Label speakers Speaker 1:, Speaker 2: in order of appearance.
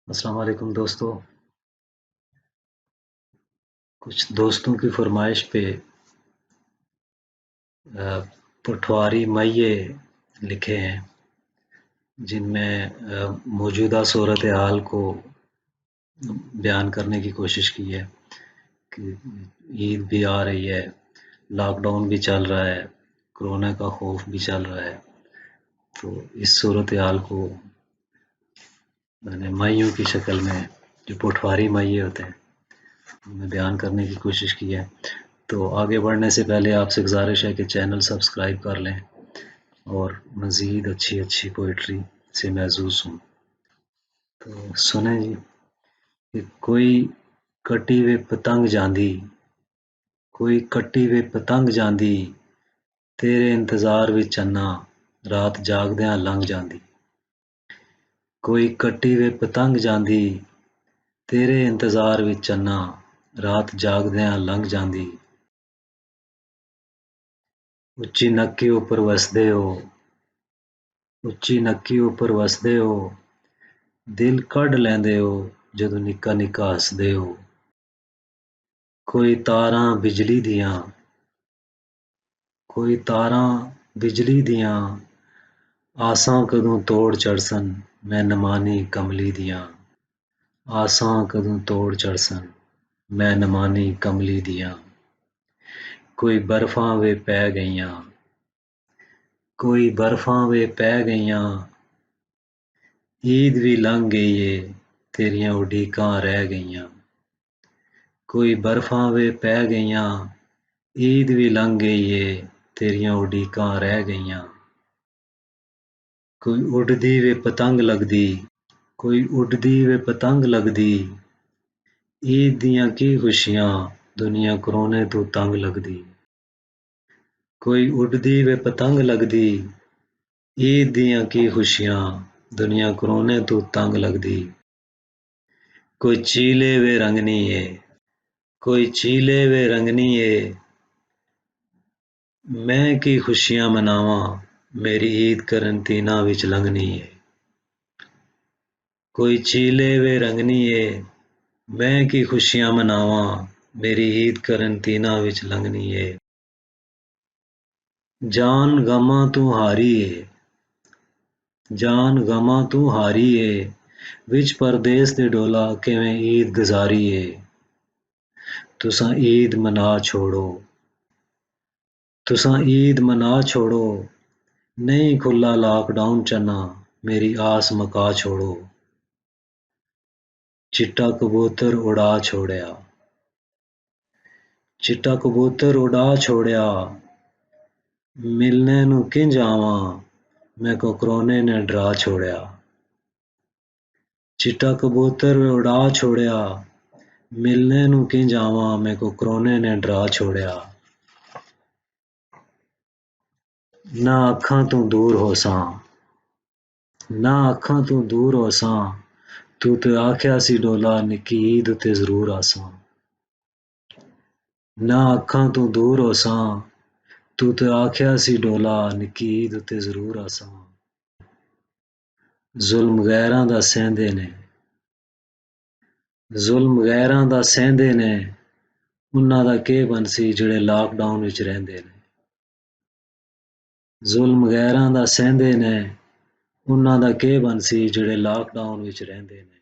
Speaker 1: السلام علیکم دوستو، کچھ دوستوں کی فرمائش پہ پٹھواری مئیے لکھے ہیں جن میں موجودہ صورتحال کو بیان کرنے کی کوشش کی ہے کہ عید بھی آ رہی ہے، لاک ڈاؤن بھی چل رہا ہے، کرونا کا خوف بھی چل رہا ہے، تو اس صورتحال کو میں نے مئیوں کی شکل میں جو پٹھواری مئیے ہوتے ہیں میں بیان کرنے کی کوشش کی ہے۔ تو آگے بڑھنے سے پہلے آپ سے گزارش ہے کہ چینل سبسکرائب کر لیں اور مزید اچھی پوئٹری سے محظوظ ہوں۔ تو سنیں جی کہ کوئی کٹی ہوئے پتنگ جاندی، کوئی کٹی ہوئے پتنگ جاندی، تیرے انتظار وچ چنا رات جاگدیاں لنਘ جاندی۔ کوئی کٹی ہوئے پتنگ جاندی، تیرے انتظار وچ چنا رات جاگدیاں لنਘ جاندی۔ اچھی نکی اوپر وسدے ہو، اچھی نکی اوپر وسدے ہو، دل کڈ لیندے ہو جدوں نکا نکا ہسدے ہو۔ کوئی تاراں بجلی دیاں، کوئی تاراں بجلی دیاں، آساں کدوں توڑ چڑھسن میں نمانی کملی دیاں۔ آساں کدوں توڑ چڑھسن میں نمانی کملی دیاں۔ کوئی برفاں وے پے گئیاں، کوئی برفاں وے پے گئیاں، عید وی لنਘ گئی ہے تیریاں اڈیکاں رہ گئیاں۔ کوئی برفاں وے پے گئیاں، عید وی لنਘ گئی ہے تیریاں اڈیکاں رہ گئیاں۔ کوئی اڈدی وے پتنگ لگدی، کوئی اڈدی وے پتنگ لگدی، عید دیاں کی خوشیاں دنیا کرونے تو تنگ لگدی۔ کوئی اڈدی وے پتنگ لگدی، عید دیاں کی خوشیاں دنیا کرونے تو تنگ لگدی۔ کوئی چیلے وے رنگنی ہے، کوئی چیلے وے رنگنی ہے، میں کی خوشیاں مناواں میری عید قرنطینہ وچ لنگھنی ہے۔ کوئی چیلے وے رنگنی ہے، میں کی خوشیاں مناواں میری عید قرنطینہ وچ لنگھنی ہے۔ جان غماں تو ہاری ہے، جان غماں تو ہاری ہے، وچ پردیس دے ڈولا کیویں عید گزاری ہے۔ تساں عید منا چھوڑو، تساں عید منا چھوڑو، نہیں کھلا لاک ڈاؤن چنا میری آس مکا چھوڑو۔ چٹا کبوتر اڑا چھوڑیا، چٹا کبوتر اڑا چھوڑیا، ملنے نوں کنج آواں میں کو کرونے نے ڈرا چھوڑیا۔ چٹا کبوتر اڑا چھوڑیا، ملنے نوں کنج آواں میں کو کرونے نے ڈرا چھوڑیا۔ نہ اکھاں تو دور ہوساں، نہ اکھاں تو دور ہوساں، تو تے آکھیا سی ڈولا نکی عید تے ضرور آساں۔ نہ اکھاں تو دور ہوساں، تو تے آکھیا سی ڈولا نکی عید تے ضرور آساں۔ ظلم غیراں دا سہندے نے، ظلم غیراں دا سہندے نے، انہاں دا کے بنسی جڑے لاک ڈاؤن وچ رہندے نے۔ ظلم غیراں دا سہندے نے، انہاں دا کے بنسی جڑے لاک ڈاؤن وچ رہندے نے۔